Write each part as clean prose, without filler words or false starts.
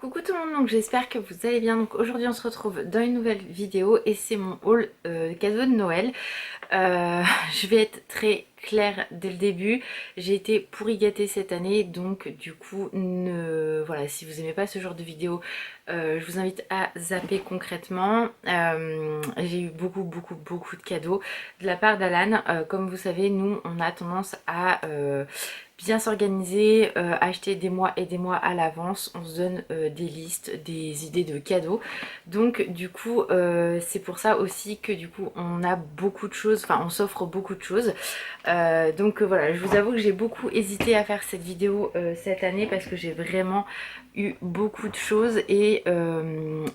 Coucou tout le monde, donc j'espère que vous allez bien. Donc aujourd'hui on se retrouve dans une nouvelle vidéo et c'est mon haul cadeau de Noël. Je vais être très claire dès le début, j'ai été pourri gâtée cette année, donc du coup voilà, si vous aimez pas ce genre de vidéo, je vous invite à zapper concrètement. J'ai eu beaucoup de cadeaux de la part d'Alan. Comme vous savez, nous on a tendance à bien s'organiser, acheter des mois et des mois à l'avance. On se donne des listes, des idées de cadeaux. Donc du coup c'est pour ça aussi que du coup on a beaucoup de choses, enfin on s'offre beaucoup de choses. Donc voilà, je vous avoue que j'ai beaucoup hésité à faire cette vidéo cette année parce que j'ai vraiment eu beaucoup de choses et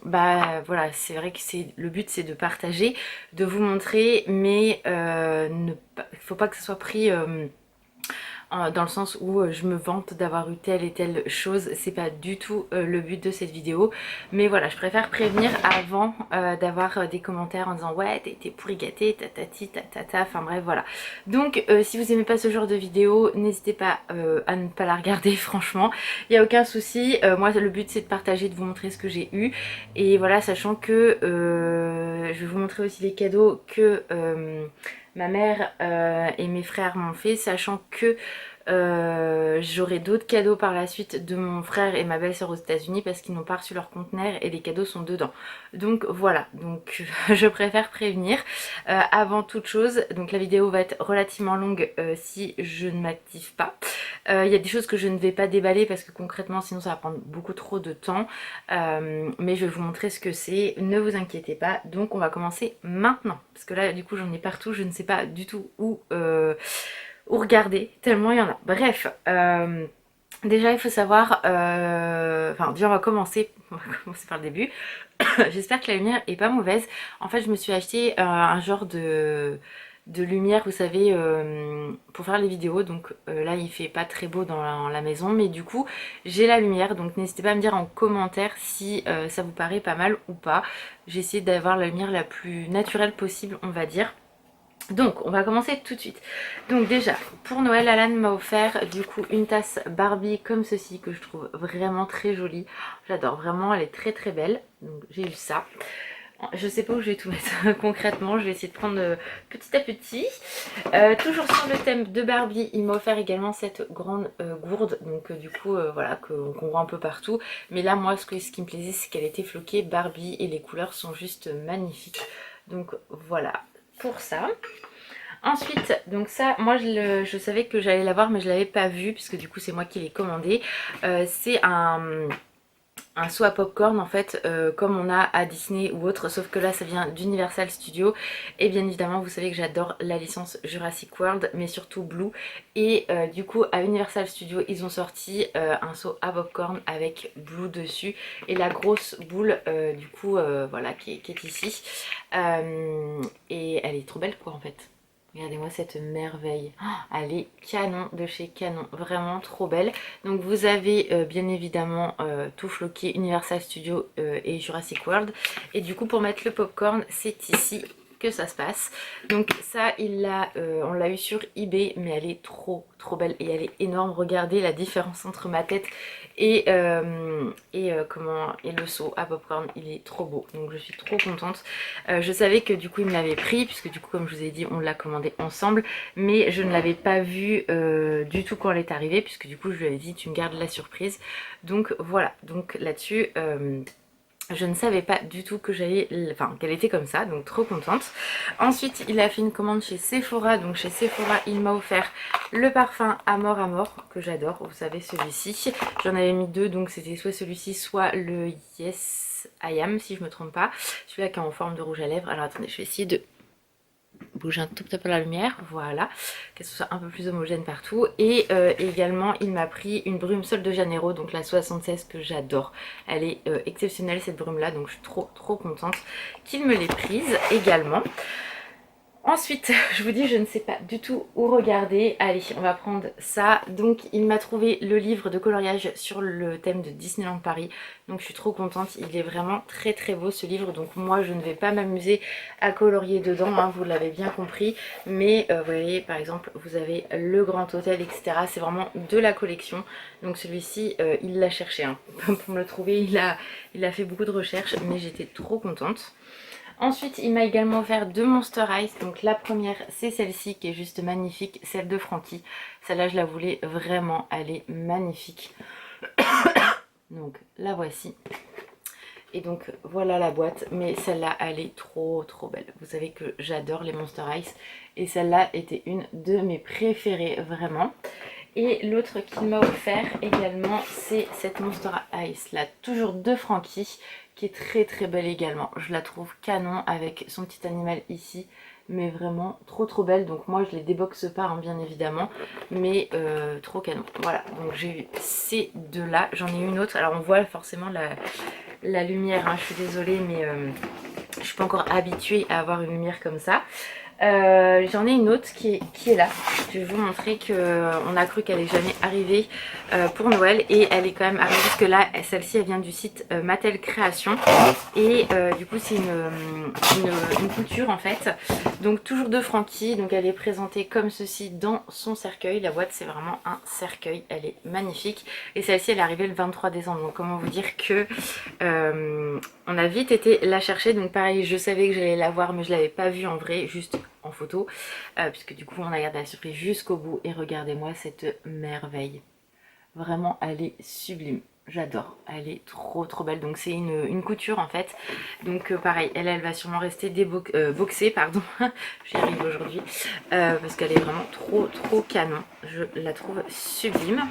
bah voilà, c'est vrai que le but c'est de partager, de vous montrer, mais il faut pas que ce soit pris dans le sens où je me vante d'avoir eu telle et telle chose. C'est pas du tout le but de cette vidéo, mais voilà, je préfère prévenir avant d'avoir des commentaires en disant ouais t'es pourri gâté, tatati tatata, enfin bref voilà. Donc si vous aimez pas ce genre de vidéo, n'hésitez pas à ne pas la regarder. Franchement il n'y a aucun souci. Moi le but c'est de partager, de vous montrer ce que j'ai eu, et voilà, sachant que je vais vous montrer aussi les cadeaux que ma mère et mes frères m'ont fait, sachant que j'aurai d'autres cadeaux par la suite de mon frère et ma belle-sœur aux États-Unis parce qu'ils n'ont pas reçu leur conteneur et les cadeaux sont dedans. Donc voilà, donc je préfère prévenir avant toute chose. Donc la vidéo va être relativement longue si je ne m'active pas. Il y a des choses que je ne vais pas déballer parce que concrètement sinon ça va prendre beaucoup trop de temps, mais je vais vous montrer ce que c'est, ne vous inquiétez pas. Donc on va commencer maintenant parce que là du coup j'en ai partout, je ne sais pas du tout où regarder tellement il y en a. Bref, déjà il faut savoir, enfin déjà on va commencer par le début. J'espère que la lumière est pas mauvaise. En fait je me suis acheté un genre de lumière, vous savez, pour faire les vidéos. Donc là il fait pas très beau dans la maison, mais du coup j'ai la lumière, donc n'hésitez pas à me dire en commentaire si ça vous paraît pas mal ou pas. J'ai essayé d'avoir la lumière la plus naturelle possible, on va dire. Donc on va commencer tout de suite. Donc déjà pour Noël, Alan m'a offert du coup une tasse Barbie comme ceci que je trouve vraiment très jolie. J'adore vraiment, elle est très belle. Donc j'ai eu ça. Je sais pas où je vais tout mettre concrètement, je vais essayer de prendre petit à petit. Toujours sur le thème de Barbie, il m'a offert également cette grande gourde, donc du coup voilà, qu'on voit un peu partout. Mais là moi ce qui me plaisait c'est qu'elle était floquée Barbie et les couleurs sont juste magnifiques. Donc voilà pour ça. Ensuite, donc ça, moi je savais que j'allais l'avoir mais je l'avais pas vu puisque du coup c'est moi qui l'ai commandé. C'est un seau à popcorn en fait, comme on a à Disney ou autre, sauf que là ça vient d'Universal Studios. Et bien évidemment vous savez que j'adore la licence Jurassic World, mais surtout Blue. Et du coup à Universal Studios ils ont sorti un seau à popcorn avec Blue dessus et la grosse boule du coup voilà qui est ici. Et elle est trop belle quoi en fait. Regardez-moi cette merveille, oh, elle est canon de chez Canon, vraiment trop belle. Donc vous avez bien évidemment tout floqué Universal Studios et Jurassic World. Et du coup pour mettre le popcorn, c'est ici que ça se passe. Donc ça on l'a eu sur eBay, mais elle est trop belle et elle est énorme. Regardez la différence entre ma tête et le seau à popcorn, il est trop beau, donc je suis trop contente. Je savais que du coup il me l'avait pris puisque du coup comme je vous ai dit on l'a commandé ensemble, mais je ne l'avais pas vu du tout quand elle est arrivée puisque du coup je lui avais dit tu me gardes la surprise. Donc voilà, donc là-dessus je ne savais pas du tout que qu'elle était comme ça, donc trop contente. Ensuite, il a fait une commande chez Sephora. Donc chez Sephora, il m'a offert le parfum Amor que j'adore. Vous savez, celui-ci. J'en avais mis deux, donc c'était soit celui-ci, soit le Yes I Am, si je me trompe pas. Celui-là qui est en forme de rouge à lèvres. Alors attendez, je vais essayer de bouger un tout petit peu la lumière, voilà, que ce soit un peu plus homogène partout. Et également il m'a pris une brume Sol de Janeiro, donc la 76 que j'adore, elle est exceptionnelle cette brume là, donc je suis trop contente qu'il me l'ait prise également. Ensuite, je vous dis, je ne sais pas du tout où regarder. Allez, on va prendre ça. Donc, il m'a trouvé le livre de coloriage sur le thème de Disneyland Paris. Donc, je suis trop contente. Il est vraiment très très beau ce livre. Donc, moi, je ne vais pas m'amuser à colorier dedans, hein, vous l'avez bien compris. Mais, vous voyez, par exemple, vous avez le Grand Hôtel, etc. C'est vraiment de la collection. Donc, celui-ci, il l'a cherché. Hein. Pour me le trouver, il a fait beaucoup de recherches. Mais j'étais trop contente. Ensuite, il m'a également offert deux Monster Ice. Donc la première, c'est celle-ci qui est juste magnifique, celle de Frankie. Celle-là, je la voulais vraiment, elle est magnifique. Donc la voici. Et donc voilà la boîte, mais celle-là, elle est trop trop belle. Vous savez que j'adore les Monster Ice et celle-là était une de mes préférées, vraiment. Et l'autre qu'il m'a offert également, c'est cette Monster Ice là, toujours de Frankie, qui est très très belle également. Je la trouve canon avec son petit animal ici, mais vraiment trop trop belle. Donc moi je les déboxe pas, hein, bien évidemment, mais trop canon. Voilà, donc j'ai eu ces deux là. J'en ai une autre, alors on voit forcément la lumière, hein. Je suis désolée, mais je suis pas encore habituée à avoir une lumière comme ça. J'en ai une autre qui est là. Je vais vous montrer qu'on a cru qu'elle n'est jamais arrivée pour Noël, et elle est quand même arrivée, parce que là celle-ci elle vient du site Mattel Création, et du coup c'est une couture en fait, donc toujours de Frankie. Donc elle est présentée comme ceci dans son cercueil. La boîte, c'est vraiment un cercueil, elle est magnifique, et celle-ci elle est arrivée le 23 décembre. Donc comment vous dire que on a vite été la chercher. Donc pareil, je savais que j'allais la voir, mais je l'avais pas vue en vrai, juste en photo, puisque du coup on a gardé la surprise jusqu'au bout. Et regardez-moi cette merveille, vraiment elle est sublime, j'adore, elle est trop trop belle. Donc c'est une couture en fait, donc pareil, elle va sûrement rester boxée, pardon, j'y arrive aujourd'hui, parce qu'elle est vraiment trop trop canon, je la trouve sublime.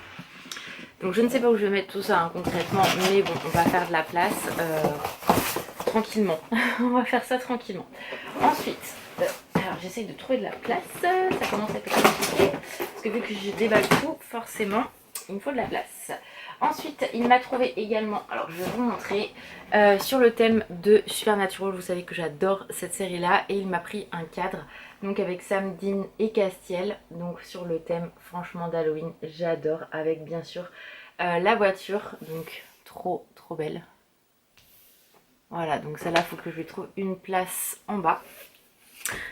Donc je ne sais pas où je vais mettre tout ça, hein, concrètement, mais bon, on va faire de la place tranquillement. On va faire ça tranquillement. Ensuite, alors j'essaye de trouver de la place. Ça commence à être compliqué, parce que vu que je déballe tout, forcément, il me faut de la place. Ensuite, il m'a trouvé également, alors je vais vous montrer, sur le thème de Supernatural. Vous savez que j'adore cette série-là, et il m'a pris un cadre, donc avec Sam Dean et Castiel, donc sur le thème franchement d'Halloween. J'adore, avec bien sûr la voiture, donc trop trop belle. Voilà, donc celle-là, il faut que je lui trouve une place en bas.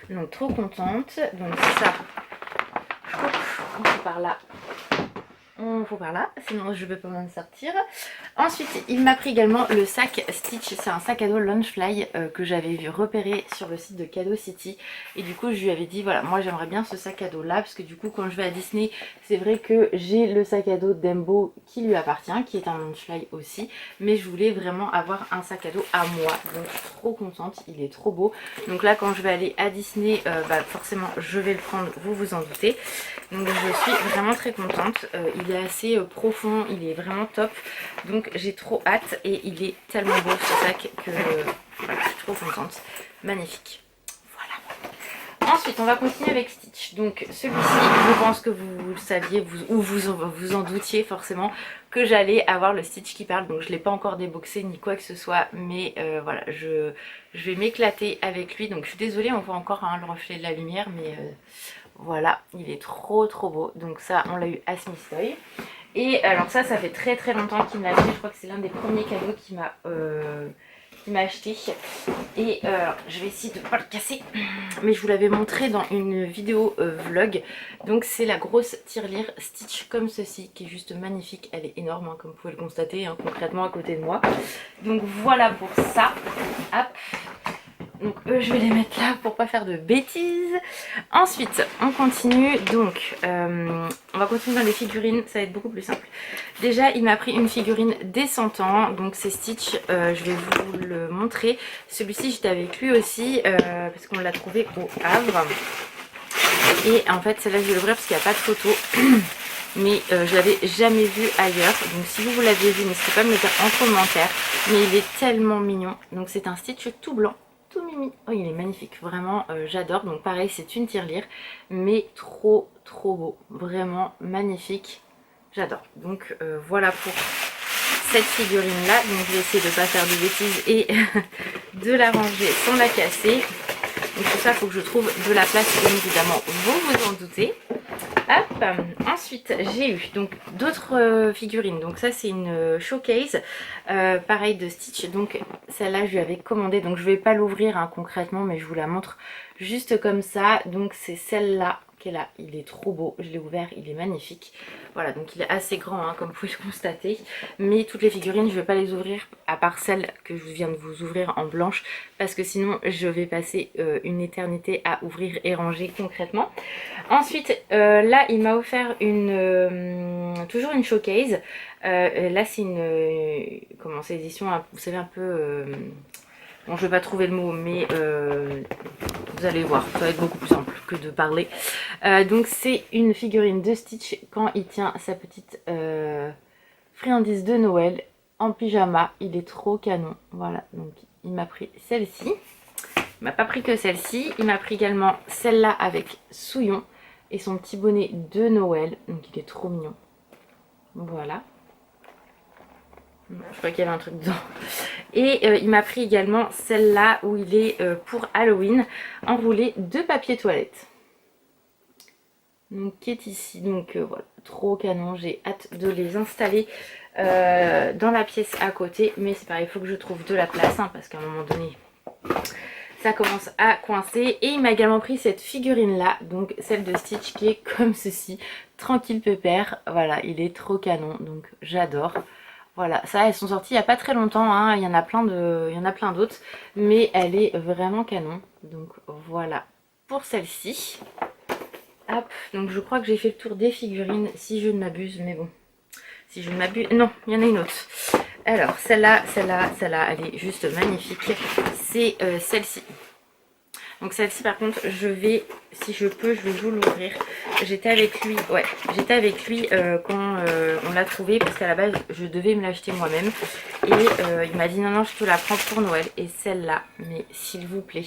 Donc trop contente. Donc ça, on fait par là. On faut par là, sinon je ne vais pas m'en sortir. Ensuite, il m'a pris également le sac Stitch. C'est un sac à dos Launchfly que j'avais vu repérer sur le site de Cadeau City. Et du coup, je lui avais dit, voilà, moi j'aimerais bien ce sac à dos là, parce que du coup, quand je vais à Disney, c'est vrai que j'ai le sac à dos Dembo qui lui appartient, qui est un Launchfly aussi. Mais je voulais vraiment avoir un sac à dos à moi. Donc, trop contente, il est trop beau. Donc là, quand je vais aller à Disney, forcément, je vais le prendre, vous vous en doutez. Donc je suis vraiment très contente, il est assez profond, il est vraiment top, donc j'ai trop hâte, et il est tellement beau ce sac que voilà, je suis trop contente, magnifique. Voilà. Ensuite on va continuer avec Stitch. Donc celui-ci, je pense que vous le saviez, ou vous en doutiez forcément, que j'allais avoir le Stitch qui parle. Donc je ne l'ai pas encore déboxé ni quoi que ce soit, mais voilà, je vais m'éclater avec lui. Donc je suis désolée, on voit encore le reflet de la lumière, mais voilà, il est trop trop beau. Donc ça, on l'a eu à Smith Toy. Et alors ça fait très très longtemps qu'il me l'a acheté. Je crois que c'est l'un des premiers cadeaux qu'il m'a acheté. Et je vais essayer de ne pas le casser, mais je vous l'avais montré dans une vidéo vlog. Donc c'est la grosse tirelire Stitch comme ceci, qui est juste magnifique. Elle est énorme, hein, comme vous pouvez le constater, hein, concrètement à côté de moi. Donc voilà pour ça. Hop. Donc je vais les mettre là pour pas faire de bêtises. Ensuite on continue, donc on va continuer dans les figurines, ça va être beaucoup plus simple. Déjà il m'a pris une figurine des 100 ans, donc c'est Stitch, je vais vous le montrer. Celui-ci j'étais avec lui aussi, parce qu'on l'a trouvé au Havre. Et en fait celle-là je vais l'ouvrir parce qu'il n'y a pas de photo. Mais je l'avais jamais vu ailleurs, donc si vous l'avez vu, n'hésitez pas à me le dire en commentaire. Mais il est tellement mignon, donc c'est un Stitch tout blanc. Mimi. Oh, il est magnifique, vraiment j'adore. Donc pareil, c'est une tirelire, mais trop trop beau, vraiment magnifique, j'adore. Donc voilà pour cette figurine là. Donc je vais essayer de ne pas faire de bêtises et de la ranger sans la casser. Donc pour ça, il faut que je trouve de la place, bien évidemment, vous vous en doutez. Hop. Ensuite j'ai eu donc d'autres figurines, donc ça c'est une showcase pareil de Stitch, donc celle-là je lui avais commandé, donc je vais pas l'ouvrir hein, concrètement, mais je vous la montre juste comme ça. Donc c'est celle-là qui est là, il est trop beau, je l'ai ouvert, il est magnifique. Voilà, donc il est assez grand hein, comme vous pouvez le constater, mais toutes les figurines je vais pas les ouvrir à part celle que je viens de vous ouvrir en blanche, parce que sinon je vais passer une éternité à ouvrir et ranger concrètement. Ensuite là il m'a offert toujours une showcase. Là c'est une comment c'est, édition vous savez un peu bon je vais pas trouver le mot, mais vous allez voir, ça va être beaucoup plus simple que de parler. Donc c'est une figurine de Stitch quand il tient sa petite friandise de Noël en pyjama. Il est trop canon. Voilà, donc il m'a pris celle-ci. Il m'a pas pris que celle-ci, il m'a pris également celle-là avec Souillon et son petit bonnet de Noël. Donc il est trop mignon. Voilà. Je crois qu'il y avait un truc dedans. Et il m'a pris également celle-là où il est pour Halloween enroulé de papier toilette. Donc qui est ici. Donc voilà, trop canon. J'ai hâte de les installer dans la pièce à côté. Mais c'est pareil, il faut que je trouve de la place hein, parce qu'à un moment donné ça commence à coincer. Et il m'a également pris cette figurine là, donc celle de Stitch qui est comme ceci, tranquille pépère. Voilà, il est trop canon, donc j'adore. Voilà, ça elles sont sorties il n'y a pas très longtemps, hein. Il y en a plein d'autres, mais elle est vraiment canon. Donc voilà pour celle-ci. Hop, donc je crois que j'ai fait le tour des figurines si je ne m'abuse, mais bon, si je ne m'abuse, non, il y en a une autre. Alors celle-là, elle est juste magnifique, c'est celle-ci. Donc celle-ci par contre, je vais, si je peux, je vais vous l'ouvrir. J'étais avec lui, quand on l'a trouvé, parce qu'à la base, je devais me l'acheter moi-même. Et il m'a dit non, je te la prends pour Noël. Et celle-là, mais s'il vous plaît.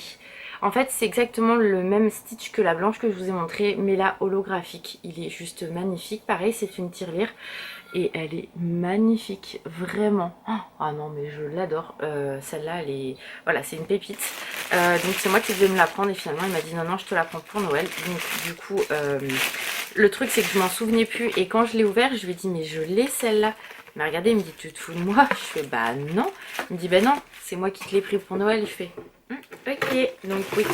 En fait, c'est exactement le même Stitch que la blanche que je vous ai montré, mais là, holographique. Il est juste magnifique. Pareil, c'est une tirelire. Et elle est magnifique, vraiment. Ah non, mais je l'adore. Celle-là, elle est... Voilà, c'est une pépite. Donc c'est moi qui devais me la prendre et finalement il m'a dit non, je te la prends pour Noël. Donc du coup, le truc c'est que je m'en souvenais plus. Et quand je l'ai ouvert, je lui ai dit mais je l'ai celle-là. Il m'a regardé, il me dit tu te fous de moi? Je fais bah non. Il me dit bah non, c'est moi qui te l'ai pris pour Noël. Je fais ok. Donc oui,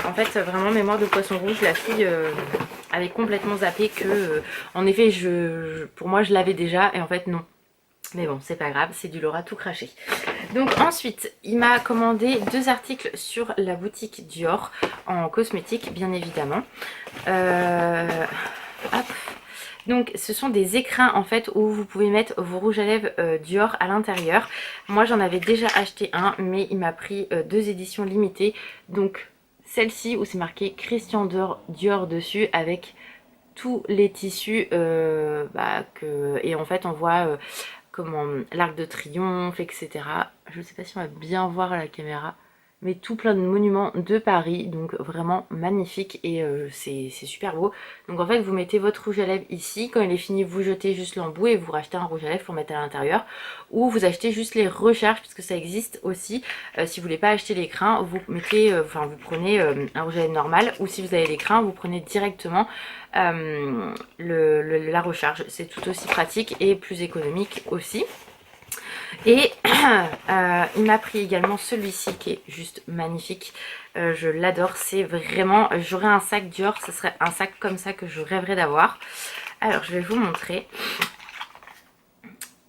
en fait vraiment mémoire de poisson rouge, la fille avait complètement zappé que en effet pour moi je l'avais déjà et en fait non. Mais bon, c'est pas grave, c'est du Laura tout craché. Donc ensuite, il m'a commandé 2 articles sur la boutique Dior en cosmétique, bien évidemment. Hop. Donc ce sont des écrins en fait où vous pouvez mettre vos rouges à lèvres Dior à l'intérieur. Moi j'en avais déjà acheté un, mais il m'a pris 2 éditions limitées. Donc celle-ci où c'est marqué Christian Dior dessus avec tous les tissus et en fait on voit comment l'Arc de Triomphe, etc. Je ne sais pas si on va bien voir à la caméra, mais tout plein de monuments de Paris, donc vraiment magnifique et c'est super beau. Donc en fait vous mettez votre rouge à lèvres ici, quand il est fini vous jetez juste l'embout et vous rachetez un rouge à lèvres pour mettre à l'intérieur, ou vous achetez juste les recharges puisque ça existe aussi. Si vous voulez pas acheter l'écrin, vous mettez, vous prenez un rouge à lèvres normal, ou si vous avez l'écrin vous prenez directement la recharge. C'est tout aussi pratique et plus économique aussi. Et il m'a pris également celui-ci qui est juste magnifique. Je l'adore, c'est vraiment... J'aurais un sac Dior, ce serait un sac comme ça que je rêverais d'avoir. Alors je vais vous montrer.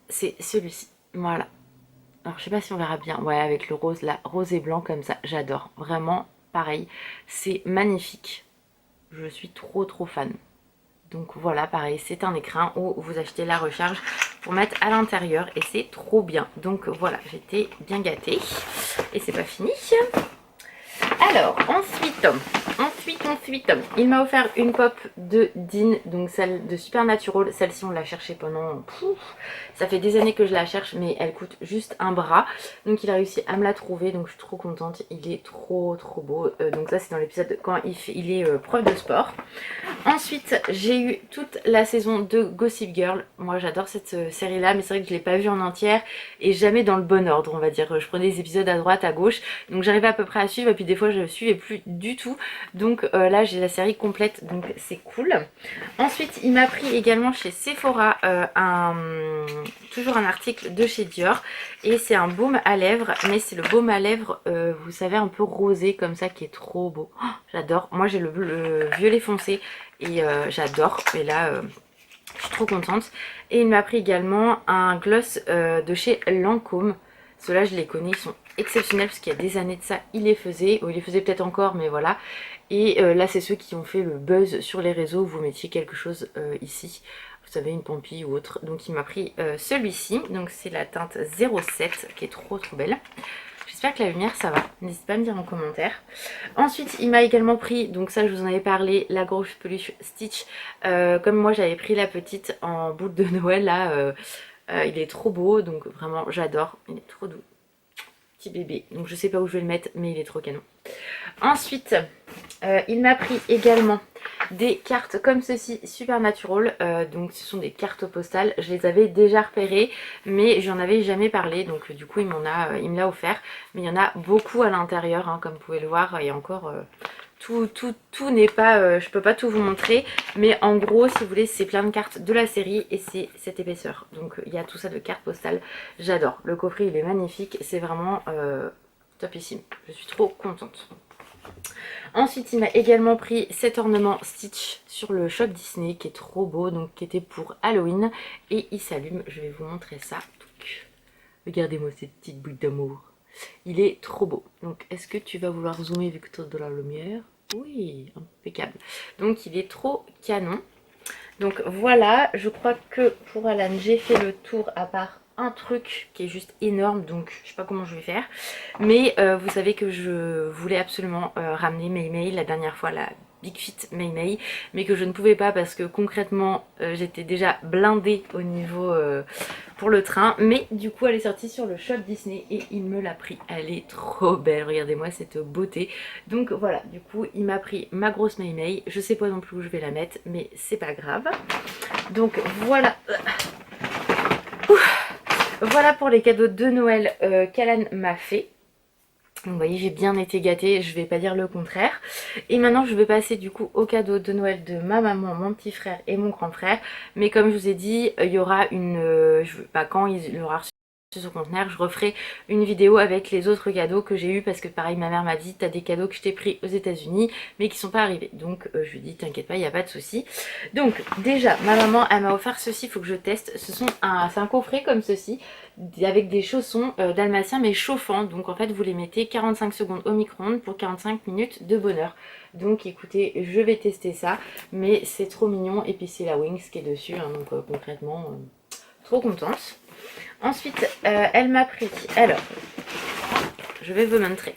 C'est celui-ci, voilà. Alors je sais pas si on verra bien, ouais, avec le rose là, rose et blanc comme ça, j'adore. Vraiment, pareil, c'est magnifique. Je suis trop fan. Donc voilà, pareil, c'est un écrin où vous achetez la recharge pour mettre à l'intérieur et c'est trop bien. Donc voilà, j'étais bien gâtée et c'est pas fini. Alors ensuite, il m'a offert une pop de Dean, donc celle de Supernatural. Celle-ci on l'a cherchée pendant... ça fait des années que je la cherche, mais elle coûte juste un bras. Donc il a réussi à me la trouver, donc je suis trop contente. Il est trop beau. Donc ça c'est dans l'épisode quand il est prof de sport. Ensuite j'ai eu toute la saison de Gossip Girl. Moi j'adore cette série là, mais c'est vrai que je l'ai pas vue en entière et jamais dans le bon ordre on va dire. Je prenais des épisodes à droite, à gauche, donc j'arrivais à peu près à suivre et puis des fois fois je ne suivais plus du tout. Donc là j'ai la série complète, donc c'est cool. Ensuite il m'a pris également chez Sephora toujours un article de chez Dior. Et c'est un baume à lèvres, mais c'est le baume à lèvres, vous savez, un peu rosé comme ça, qui est trop beau. Oh, j'adore. Moi j'ai le violet foncé et j'adore. Et là je suis trop contente. Et il m'a pris également un gloss de chez Lancôme. Ceux-là je les connais, ils sont exceptionnels parce qu'il y a des années de ça il les faisait, ou il les faisait peut-être encore, mais voilà. Et là c'est ceux qui ont fait le buzz sur les réseaux. Vous mettiez quelque chose ici, vous savez, une pampille ou autre. Donc il m'a pris celui-ci, donc c'est la teinte 07 qui est trop belle. J'espère que la lumière ça va, n'hésitez pas à me dire en commentaire. Ensuite il m'a également pris, donc ça je vous en avais parlé, la grosse peluche Stitch. Comme moi j'avais pris la petite en bout de Noël là, il est trop beau, donc vraiment j'adore, il est trop doux. Petit bébé, donc je sais pas où je vais le mettre mais il est trop canon. Ensuite il m'a pris également des cartes comme ceci, Supernatural, donc ce sont des cartes postales. Je les avais déjà repérées mais j'en avais jamais parlé, donc du coup il me l'a offert. Mais il y en a beaucoup à l'intérieur, hein, comme vous pouvez le voir, et encore tout n'est pas, je peux pas tout vous montrer, mais en gros si vous voulez c'est plein de cartes de la série et c'est cette épaisseur. Donc il y a tout ça de cartes postales, j'adore. Le coffret il est magnifique, c'est vraiment topissime, je suis trop contente. Ensuite il m'a également pris cet ornement Stitch sur le shop Disney qui est trop beau, donc qui était pour Halloween, et il s'allume, je vais vous montrer ça. Donc, regardez-moi cette petite boule d'amour, il est trop beau. Donc est-ce que tu vas vouloir zoomer vu que tu as de la lumière? Oui, impeccable. Donc il est trop canon. Donc voilà, je crois que pour Alan j'ai fait le tour, à part un truc qui est juste énorme, donc je sais pas comment je vais faire. Mais vous savez que je voulais absolument ramener Mei Mei la dernière fois, la Big Fit Mei Mei, mais que je ne pouvais pas parce que concrètement j'étais déjà blindée au niveau pour le train. Mais du coup elle est sortie sur le shop Disney et il me l'a pris. Elle est trop belle, regardez-moi cette beauté. Donc voilà, du coup il m'a pris ma grosse Mei Mei. Je sais pas non plus où je vais la mettre, mais c'est pas grave. Donc voilà. Voilà pour les cadeaux de Noël qu'Alan m'a fait. Donc vous voyez, j'ai bien été gâtée, je vais pas dire le contraire. Et maintenant je vais passer du coup au cadeau de Noël de ma maman, mon petit frère et mon grand frère. Mais comme je vous ai dit, il y aura une... quand il aura reçu ce conteneur, je referai une vidéo avec les autres cadeaux que j'ai eu, parce que pareil ma mère m'a dit t'as des cadeaux que je t'ai pris aux États-Unis mais qui sont pas arrivés. Donc je lui ai dit t'inquiète pas, il n'y a pas de souci. Donc déjà ma maman elle m'a offert ceci, il faut que je teste. C'est un coffret comme ceci avec des chaussons dalmatiens mais chauffants. Donc en fait vous les mettez 45 secondes au micro-ondes pour 45 minutes de bonheur. Donc écoutez, je vais tester ça, mais c'est trop mignon. Et puis c'est la Wings qui est dessus, hein, donc concrètement trop contente. Ensuite elle m'a pris, alors je vais vous montrer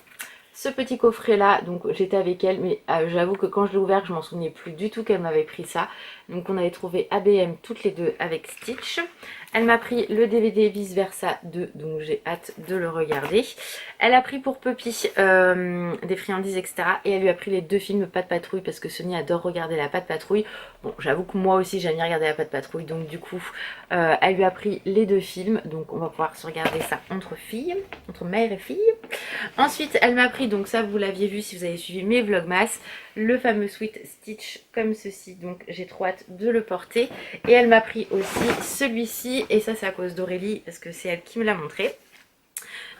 ce petit coffret là. Donc j'étais avec elle, mais j'avoue que quand je l'ai ouvert je m'en souvenais plus du tout qu'elle m'avait pris ça. Donc on avait trouvé ABM toutes les deux avec Stitch. Elle m'a pris le DVD Vice Versa 2, donc j'ai hâte de le regarder. Elle a pris pour Puppy des friandises, etc. Et elle lui a pris les 2 films Pat' Patrouille, parce que Sonia adore regarder la Pat' Patrouille. Bon, j'avoue que moi aussi j'aime bien regarder la Pat' Patrouille, donc du coup elle lui a pris les 2 films. Donc on va pouvoir se regarder ça entre filles, entre mère et fille. Ensuite elle m'a pris, donc ça vous l'aviez vu si vous avez suivi mes vlogmas, le fameux Sweet Stitch comme ceci. Donc j'ai trop hâte de le porter. Et elle m'a pris aussi celui-ci, et ça c'est à cause d'Aurélie parce que c'est elle qui me l'a montré.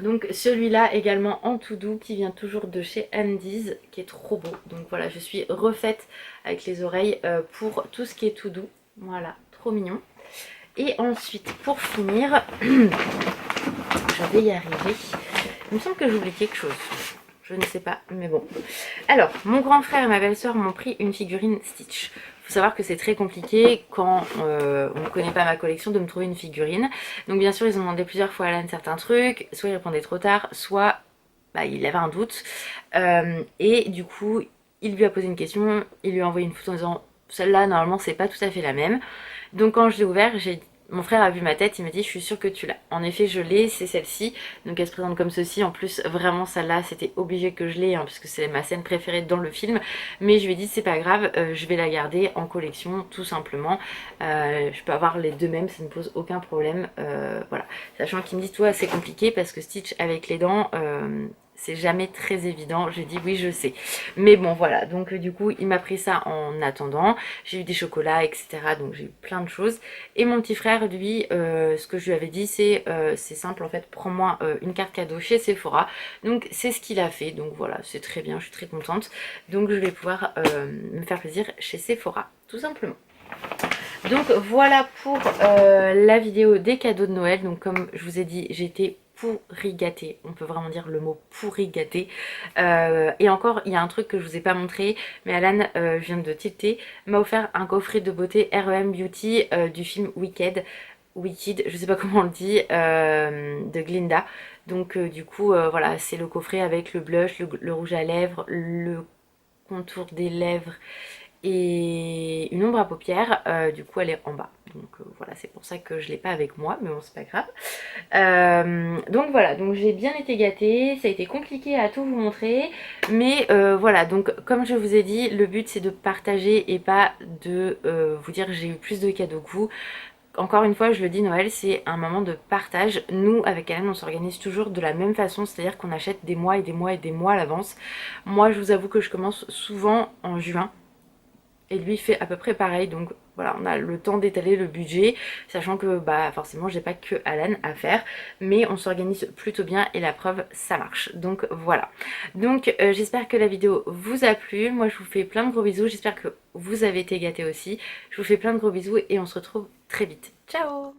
Donc celui-là également en tout doux, qui vient toujours de chez Andy's, qui est trop beau. Donc voilà, je suis refaite avec les oreilles pour tout ce qui est tout doux. Voilà, trop mignon. Et ensuite pour finir, je vais y arriver. Il me semble que j'oublie quelque chose. Je ne sais pas, mais bon. Alors, mon grand frère et ma belle-sœur m'ont pris une figurine Stitch. Il faut savoir que c'est très compliqué quand on ne connaît pas ma collection de me trouver une figurine. Donc bien sûr, ils ont demandé plusieurs fois à Alan certains trucs. Soit il répondait trop tard, soit il avait un doute. Et du coup, il lui a posé une question. Il lui a envoyé une photo en disant celle-là, normalement, c'est pas tout à fait la même. Donc quand je l'ai ouvert, mon frère a vu ma tête, il m'a dit je suis sûre que tu l'as. En effet je l'ai, c'est celle-ci. Donc elle se présente comme ceci. En plus vraiment celle-là c'était obligé que je l'ai, hein, puisque c'est ma scène préférée dans le film. Mais je lui ai dit c'est pas grave, je vais la garder en collection tout simplement. Je peux avoir les 2 mêmes, ça ne pose aucun problème. Voilà. Sachant qu'il me dit toi c'est compliqué parce que Stitch avec les dents c'est jamais très évident. J'ai dit oui, je sais. Mais bon, voilà. Donc du coup, il m'a pris ça en attendant. J'ai eu des chocolats, etc. Donc j'ai eu plein de choses. Et mon petit frère, lui, ce que je lui avais dit, c'est simple en fait. Prends-moi une carte cadeau chez Sephora. Donc c'est ce qu'il a fait. Donc voilà, c'est très bien. Je suis très contente. Donc je vais pouvoir me faire plaisir chez Sephora, tout simplement. Donc voilà pour la vidéo des cadeaux de Noël. Donc comme je vous ai dit, j'ai été pourri gâtée. On peut vraiment dire le mot pourri gâtée. Et encore, il y a un truc que je vous ai pas montré, mais Alan, je viens de tilter, m'a offert un coffret de beauté REM Beauty du film Wicked, je sais pas comment on le dit, de Glinda. Donc du coup, voilà, c'est le coffret avec le blush, le rouge à lèvres, le contour des lèvres et une ombre à paupières. Du coup elle est en bas, donc voilà, c'est pour ça que je l'ai pas avec moi, mais bon, c'est pas grave. Donc voilà, donc j'ai bien été gâtée, ça a été compliqué à tout vous montrer, mais voilà, donc comme je vous ai dit, le but c'est de partager et pas de vous dire que j'ai eu plus de cadeaux que vous. Encore une fois, je le dis, Noël, c'est un moment de partage. Nous, avec Alan, on s'organise toujours de la même façon, c'est-à-dire qu'on achète des mois et des mois et des mois à l'avance. Moi, je vous avoue que je commence souvent en juin, et lui fait à peu près pareil. Donc voilà, on a le temps d'étaler le budget, sachant que bah forcément j'ai pas que Alan à faire, mais on s'organise plutôt bien et la preuve, ça marche. Donc voilà. Donc j'espère que la vidéo vous a plu. Moi je vous fais plein de gros bisous, j'espère que vous avez été gâtés aussi. Je vous fais plein de gros bisous et on se retrouve très vite. Ciao!